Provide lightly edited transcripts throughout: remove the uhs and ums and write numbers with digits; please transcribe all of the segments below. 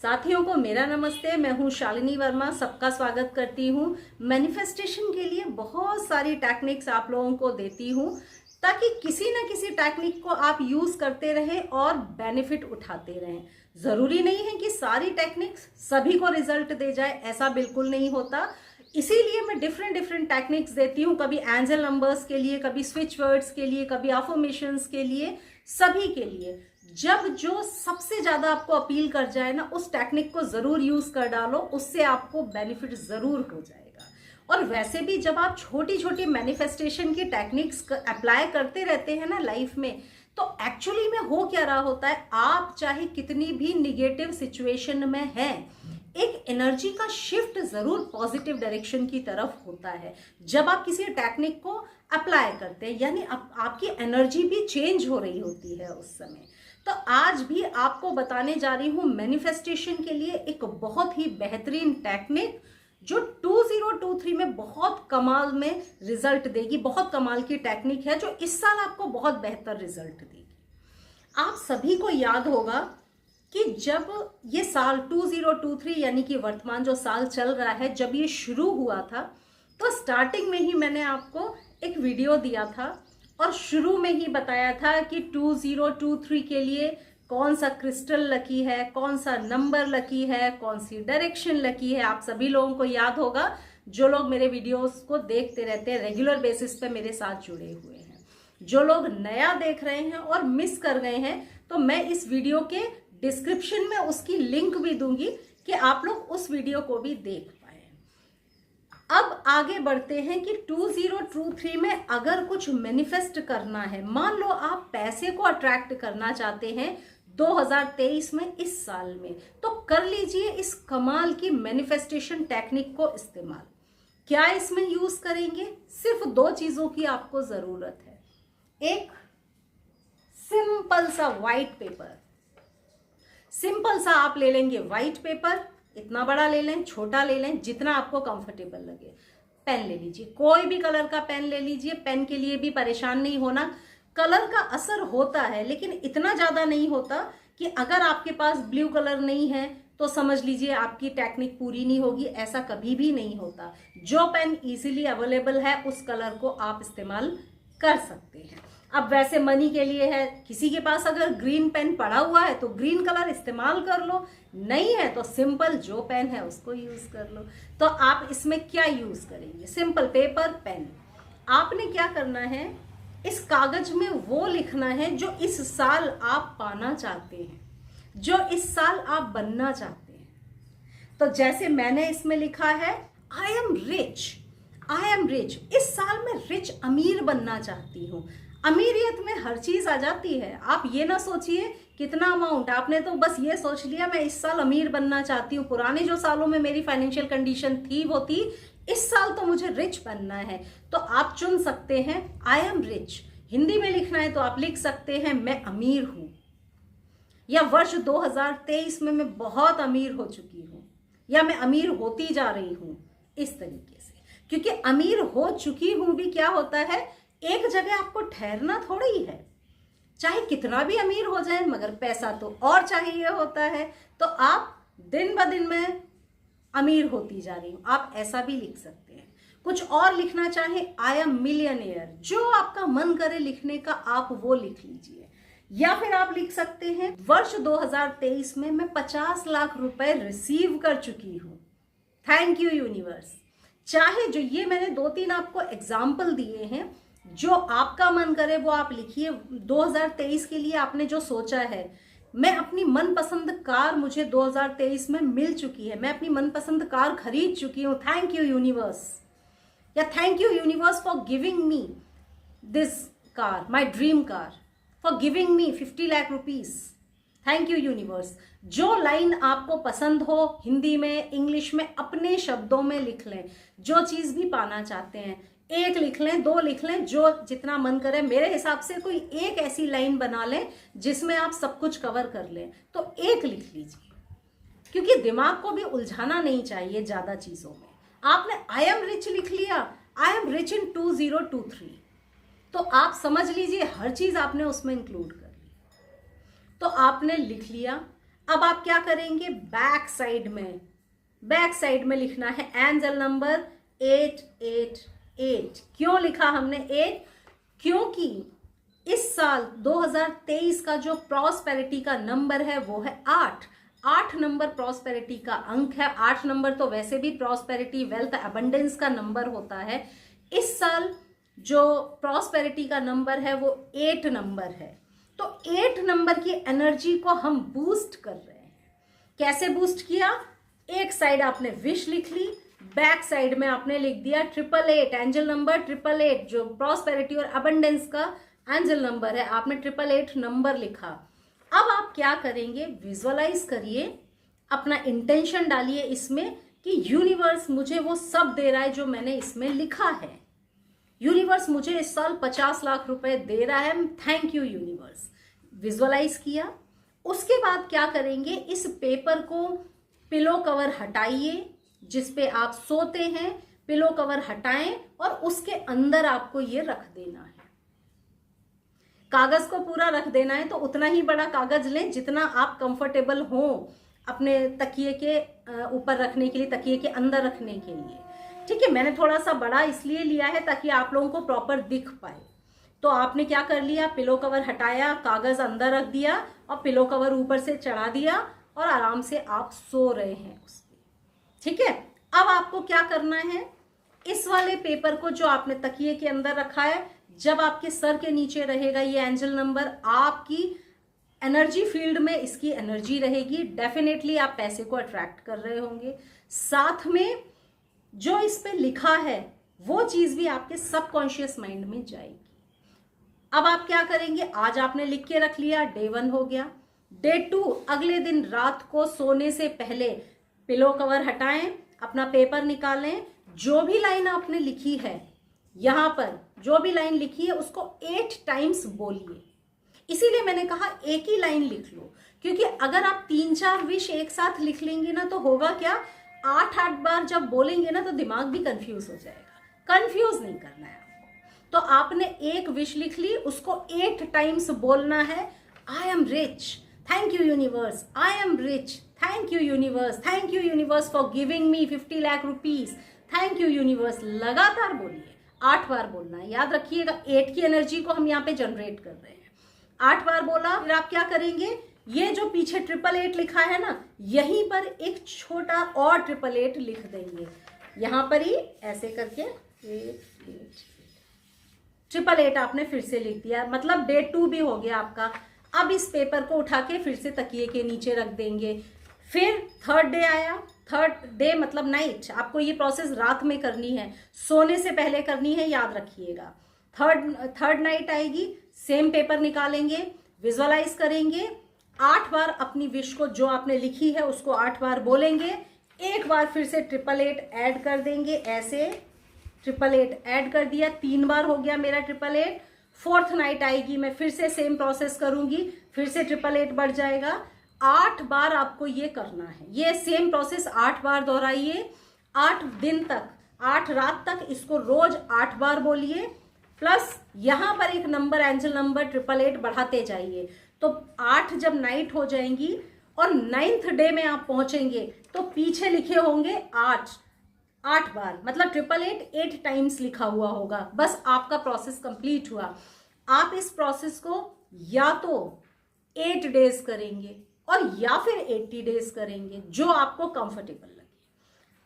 साथियों को मेरा नमस्ते। मैं हूं शालिनी वर्मा, सबका स्वागत करती हूं। मैनिफेस्टेशन के लिए बहुत सारी टेक्निक्स आप लोगों को देती हूं ताकि किसी न किसी टेक्निक को आप यूज करते रहें और बेनिफिट उठाते रहें। जरूरी नहीं है कि सारी टेक्निक्स सभी को रिजल्ट दे जाए, ऐसा बिल्कुल नहीं होता। इसीलिए मैं डिफरेंट टेक्निक्स देती हूँ, कभी एंजल नंबर्स के लिए, कभी स्विच वर्ड्स के लिए, कभी अफर्मेशंस के लिए, सभी के लिए। जब जो सबसे ज्यादा आपको अपील कर जाए ना, उस टेक्निक को जरूर यूज कर डालो, उससे आपको बेनिफिट जरूर हो जाएगा। और वैसे भी जब आप छोटी छोटी मैनिफेस्टेशन की टेक्निक्स अप्लाई करते रहते हैं ना लाइफ में, तो एक्चुअली में हो क्या रहा होता है, आप चाहे कितनी भी निगेटिव सिचुएशन में हैं, एक एनर्जी का शिफ्ट जरूर पॉजिटिव डायरेक्शन की तरफ होता है जब आप किसी टेक्निक को अप्लाई करते हैं। यानी आपकी एनर्जी भी चेंज हो रही होती है उस समय। तो आज भी आपको बताने जा रही हूं मैनिफेस्टेशन के लिए एक बहुत ही बेहतरीन टेक्निक जो 2023 में बहुत कमाल में रिजल्ट देगी। बहुत कमाल की टेक्निक है जो इस साल आपको बहुत बेहतर रिजल्ट देगी। आप सभी को याद होगा कि जब ये साल 2023 यानी कि वर्तमान जो साल चल रहा है, जब ये शुरू हुआ था तो स्टार्टिंग में ही मैंने आपको एक वीडियो दिया था और शुरू में ही बताया था कि 2023 के लिए कौन सा क्रिस्टल लकी है, कौन सा नंबर लकी है, कौन सी डायरेक्शन लकी है। आप सभी लोगों को याद होगा जो लोग मेरे वीडियोस को देखते रहते हैं, रेगुलर बेसिस पे मेरे साथ जुड़े हुए हैं। जो लोग नया देख रहे हैं और मिस कर गए हैं, तो मैं इस वीडियो के डिस्क्रिप्शन में उसकी लिंक भी दूंगी कि आप लोग उस वीडियो को भी देख पाए। अब आगे बढ़ते हैं कि 2023 में अगर कुछ मैनिफेस्ट करना है, मान लो आप पैसे को अट्रैक्ट करना चाहते हैं 2023 में, इस साल में, तो कर लीजिए इस कमाल की मैनिफेस्टेशन टेक्निक को इस्तेमाल। क्या इसमें यूज करेंगे? सिर्फ दो चीजों की आपको जरूरत है। एक सिंपल सा व्हाइट पेपर, सिंपल सा आप ले लेंगे व्हाइट पेपर, इतना बड़ा ले लें, छोटा ले लें, जितना आपको कंफर्टेबल लगे। पेन ले लीजिए, कोई भी कलर का पेन ले लीजिए। पेन के लिए भी परेशान नहीं होना, कलर का असर होता है लेकिन इतना ज्यादा नहीं होता कि अगर आपके पास ब्लू कलर नहीं है तो समझ लीजिए आपकी टेक्निक पूरी नहीं होगी। ऐसा कभी भी नहीं होता। जो पेन इजीली अवेलेबल है उस कलर को आप इस्तेमाल कर सकते हैं। अब वैसे मनी के लिए है, किसी के पास अगर ग्रीन पेन पड़ा हुआ है तो ग्रीन कलर इस्तेमाल कर लो, नहीं है तो सिंपल जो पेन है उसको यूज कर लो। तो आप इसमें क्या यूज करेंगे? Simple paper, pen. आपने क्या करना है, इस कागज में वो लिखना है जो इस साल आप पाना चाहते हैं, जो इस साल आप बनना चाहते हैं। तो जैसे मैंने इसमें लिखा है, I am rich, I am rich. इस साल मैं रिच, अमीर बनना चाहती हूँ। अमीरियत में हर चीज आ जाती है। आप ये ना सोचिए कितना अमाउंट, आपने तो बस ये सोच लिया मैं इस साल अमीर बनना चाहती हूँ। पुराने जो सालों में मेरी फाइनेंशियल कंडीशन थी वो थी, इस साल तो मुझे रिच बनना है। तो आप चुन सकते हैं आई एम रिच। हिंदी में लिखना है तो आप लिख सकते हैं मैं अमीर हूं, या वर्ष 2023 में मैं बहुत अमीर हो चुकी हूं, या मैं अमीर होती जा रही हूं। इस तरीके से, क्योंकि अमीर हो चुकी हूं भी क्या होता है, एक जगह आपको ठहरना थोड़ी है। चाहे कितना भी अमीर हो जाए मगर पैसा तो और चाहिए होता है। तो आप दिन ब दिन में अमीर होती जा रही हूं, आप ऐसा भी लिख सकते हैं। कुछ और लिखना चाहे, आई एम मिलियनेयर। जो आपका मन करे लिखने का आप वो लिख लीजिए। या फिर आप लिख सकते हैं वर्ष 2023 में मैं 50 लाख रुपए रिसीव कर चुकी हूं, थैंक यू यूनिवर्स। चाहे जो ये मैंने 2-3 आपको एग्जाम्पल दिए हैं, जो आपका मन करे वो आप लिखिए। 2023 के लिए आपने जो सोचा है, मैं अपनी मनपसंद कार मुझे 2023 में मिल चुकी है, मैं अपनी मनपसंद कार खरीद चुकी हूँ, थैंक यू यूनिवर्स। या thank you universe for giving me this car, my dream car, for giving me 50 lakh rupees, thank you universe. जो लाइन आपको पसंद हो, हिंदी में, इंग्लिश में, अपने शब्दों में लिख लें। जो चीज भी पाना चाहते हैं, एक लिख लें, 2 लिख लें, जो जितना मन करे। मेरे हिसाब से कोई एक ऐसी लाइन बना लें जिसमें आप सब कुछ कवर कर लें, तो एक लिख लीजिए, क्योंकि दिमाग को भी उलझाना नहीं चाहिए ज्यादा चीजों में। आपने आई एम रिच लिख लिया, आई एम रिच इन 2023, तो आप समझ लीजिए हर चीज आपने उसमें इंक्लूड कर ली। तो आपने लिख लिया। अब आप क्या करेंगे, बैक साइड में लिखना है एंजल नंबर 888। क्यों लिखा हमने 8? क्योंकि इस साल 2023 का जो प्रॉस्पेरिटी का नंबर है वो है 8 नंबर प्रॉस्पेरिटी का अंक है। 8 नंबर तो वैसे भी प्रॉस्पेरिटी, वेल्थ, अबंडेंस का नंबर होता है। इस साल जो प्रॉस्पेरिटी का नंबर है वो 8 नंबर है। तो 8 नंबर की एनर्जी को हम बूस्ट कर रहे हैं। कैसे बूस्ट किया? एक साइड आपने विश लिख ली, बैक साइड में आपने लिख दिया 888, एंजल नंबर 888, जो प्रॉस्पेरिटी और अबंडेंस का एंजल नंबर है, आपने 888 नंबर लिखा। अब आप क्या करेंगे, विजुअलाइज करिए, अपना इंटेंशन डालिए इसमें कि यूनिवर्स मुझे वो सब दे रहा है जो मैंने इसमें लिखा है। यूनिवर्स मुझे इस साल 50 लाख रुपए दे रहा है, थैंक यू यूनिवर्स। विजुअलाइज किया। उसके बाद क्या करेंगे, इस पेपर को पिलो कवर हटाइए, जिस पे आप सोते हैं, पिलो कवर हटाएं और उसके अंदर आपको ये रख देना है। कागज को पूरा रख देना है, तो उतना ही बड़ा कागज लें जितना आप कंफर्टेबल हो अपने तकिए के ऊपर रखने के लिए, तकिए के अंदर रखने के लिए। ठीक है, मैंने थोड़ा सा बड़ा इसलिए लिया है ताकि आप लोगों को प्रॉपर दिख पाए। तो आपने क्या कर लिया, पिलो कवर हटाया, कागज अंदर रख दिया और पिलो कवर ऊपर से चढ़ा दिया और आराम से आप सो रहे हैं उस पे। ठीक है, अब आपको क्या करना है, इस वाले पेपर को जो आपने तकिए के अंदर रखा है, जब आपके सर के नीचे रहेगा ये एंजल नंबर, आपकी एनर्जी फील्ड में इसकी एनर्जी रहेगी। डेफिनेटली आप पैसे को अट्रैक्ट कर रहे होंगे। साथ में जो इस पे लिखा है वो चीज भी आपके सबकॉन्शियस माइंड में जाएगी। अब आप क्या करेंगे, आज आपने लिख के रख लिया, डे 1 हो गया। डे 2, अगले दिन रात को सोने से पहले पिलो कवर हटाएं, अपना पेपर निकालें, जो भी लाइन आपने लिखी है, यहां पर जो भी लाइन लिखी है उसको 8 टाइम्स बोलिए। इसीलिए मैंने कहा एक ही लाइन लिख लो, क्योंकि अगर आप 3-4 विश एक साथ लिख लेंगे ना तो होगा क्या, 8-8 बार जब बोलेंगे ना तो दिमाग भी कंफ्यूज हो जाएगा। कंफ्यूज नहीं करना है आपको। तो आपने एक विश लिख ली, उसको 8 टाइम्स बोलना है। I am rich, thank you universe, I am rich, thank you universe, thank you universe for giving me 50 lakh rupees, thank you universe. लगातार बोलिए, 8 बार बोलना है। याद रखिएगा 8 की एनर्जी को हम यहाँ पे जनरेट कर रहे हैं। 8 बार बोला, फिर आप क्या करेंगे, ये जो पीछे 888 लिखा है ना, यहीं पर एक छोटा और 888 लिख देंगे, यहां पर ही ऐसे करके 888 आपने फिर से लिख दिया। मतलब डे 2 भी हो गया आपका। अब इस पेपर को उठा के फिर से तकिए के नीचे रख देंगे। फिर 3rd डे आया, 3rd डे मतलब नाइट। आपको ये प्रोसेस रात में करनी है, सोने से पहले करनी है, याद रखिएगा। थर्ड नाइट आएगी, सेम पेपर निकालेंगे, विजुअलाइज करेंगे, 8 बार अपनी विश को जो आपने लिखी है उसको 8 बार बोलेंगे। एक बार फिर से 888 ऐड कर देंगे, ऐसे 888 ऐड कर दिया, 3 बार हो गया मेरा 888। 4th नाइट आएगी, मैं फिर से सेम प्रोसेस करूंगी, फिर से 888 बढ़ जाएगा। 8 बार आपको ये करना है, ये सेम प्रोसेस 8 बार दोहराइए, 8 दिन तक, 8 रात तक इसको रोज 8 बार बोलिए। प्लस यहां पर एक नंबर, एंजल नंबर 888 बढ़ाते जाइए। तो 8 जब नाइट हो जाएंगी और 9th डे में आप पहुंचेंगे तो पीछे लिखे होंगे 8 बार, मतलब 888 8 टाइम्स लिखा हुआ होगा। बस आपका प्रोसेस कंप्लीट हुआ। आप इस प्रोसेस को या तो 8 डेज करेंगे और या फिर 80 डेज करेंगे, जो आपको कंफर्टेबल लगे।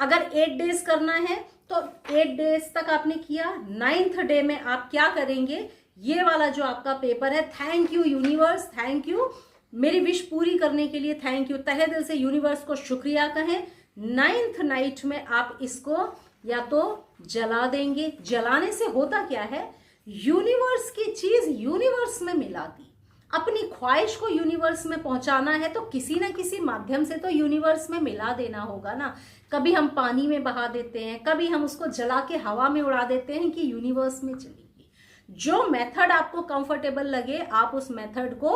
अगर 8 डेज करना है तो 8 डेज तक आपने किया। 9th डे में आप क्या करेंगे, ये वाला जो आपका पेपर है, thank you universe, thank you मेरी विश पूरी करने के लिए, थैंक यू, तहे दिल से यूनिवर्स को शुक्रिया कहें। 9th नाइट में आप इसको या तो जला देंगे। जलाने से होता क्या है, यूनिवर्स की चीज यूनिवर्स में मिला दी। अपनी ख्वाहिश को यूनिवर्स में पहुंचाना है तो किसी ना किसी माध्यम से तो यूनिवर्स में मिला देना होगा ना। कभी हम पानी में बहा देते हैं, कभी हम उसको जला के हवा में उड़ा देते हैं कि यूनिवर्स में चलेगी। जो मेथड आपको कंफर्टेबल लगे आप उस मेथड को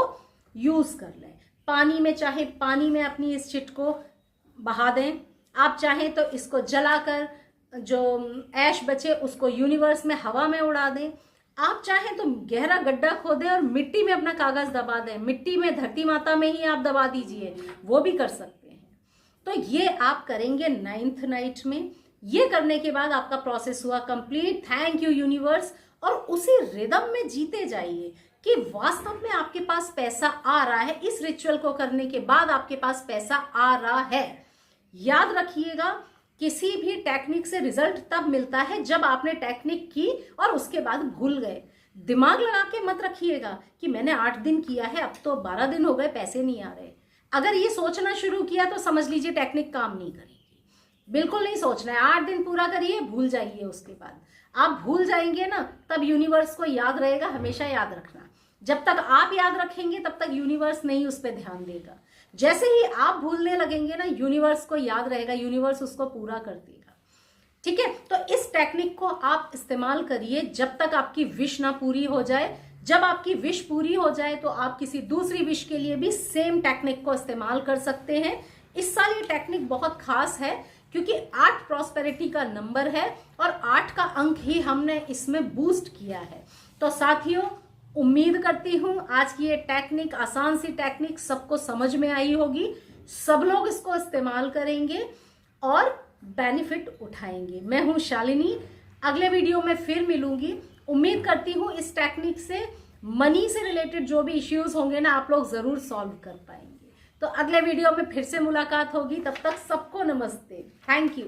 यूज कर लें। पानी में, चाहे पानी में अपनी इस चिट को बहा दें, आप चाहें तो इसको जलाकर जो ऐश बचे उसको यूनिवर्स में, हवा में उड़ा दें। आप चाहें तो गहरा गड्ढा खोदें और मिट्टी में अपना कागज दबा दें, मिट्टी में, धरती माता में ही आप दबा दीजिए, वो भी कर सकते हैं। तो ये आप करेंगे 9th नाइट में। ये करने के बाद आपका प्रोसेस हुआ कंप्लीट। Thank you universe. और उसी रिदम में जीते जाइए कि वास्तव में आपके पास पैसा आ रहा है। इस रिचुअल को करने के बाद आपके पास पैसा आ रहा है। याद रखिएगा, किसी भी टेक्निक से रिजल्ट तब मिलता है जब आपने टेक्निक की और उसके बाद भूल गए। दिमाग लगा के मत रखिएगा कि मैंने 8 दिन किया है, अब तो 12 दिन हो गए, पैसे नहीं आ रहे। अगर ये सोचना शुरू किया तो समझ लीजिए टेक्निक काम नहीं करेगी। बिल्कुल नहीं सोचना है। 8 दिन पूरा करिए, भूल जाइए। उसके बाद आप भूल जाएंगे ना, तब यूनिवर्स को याद रहेगा। हमेशा याद रखना, जब तक आप याद रखेंगे तब तक यूनिवर्स नहीं उस पर ध्यान देगा। जैसे ही आप भूलने लगेंगे ना, यूनिवर्स को याद रहेगा, यूनिवर्स उसको पूरा कर देगा। ठीक है, तो इस टेक्निक को आप इस्तेमाल करिए जब तक आपकी विश ना पूरी हो जाए। जब आपकी विश पूरी हो जाए तो आप किसी दूसरी विश के लिए भी सेम टेक्निक को इस्तेमाल कर सकते हैं। इस साल ये टेक्निक बहुत खास है क्योंकि 8 प्रॉस्पेरिटी का नंबर है और 8 का अंक ही हमने इसमें बूस्ट किया है। तो साथियों, उम्मीद करती हूं आज की ये टेक्निक, आसान सी टेक्निक, सबको समझ में आई होगी। सब लोग इसको इस्तेमाल करेंगे और बेनिफिट उठाएंगे। मैं हूं शालिनी, अगले वीडियो में फिर मिलूंगी। उम्मीद करती हूं इस टेक्निक से मनी से रिलेटेड जो भी इश्यूज होंगे ना, आप लोग जरूर सॉल्व कर पाएंगे। तो अगले वीडियो में फिर से मुलाकात होगी। तब तक सबको नमस्ते। Thank you.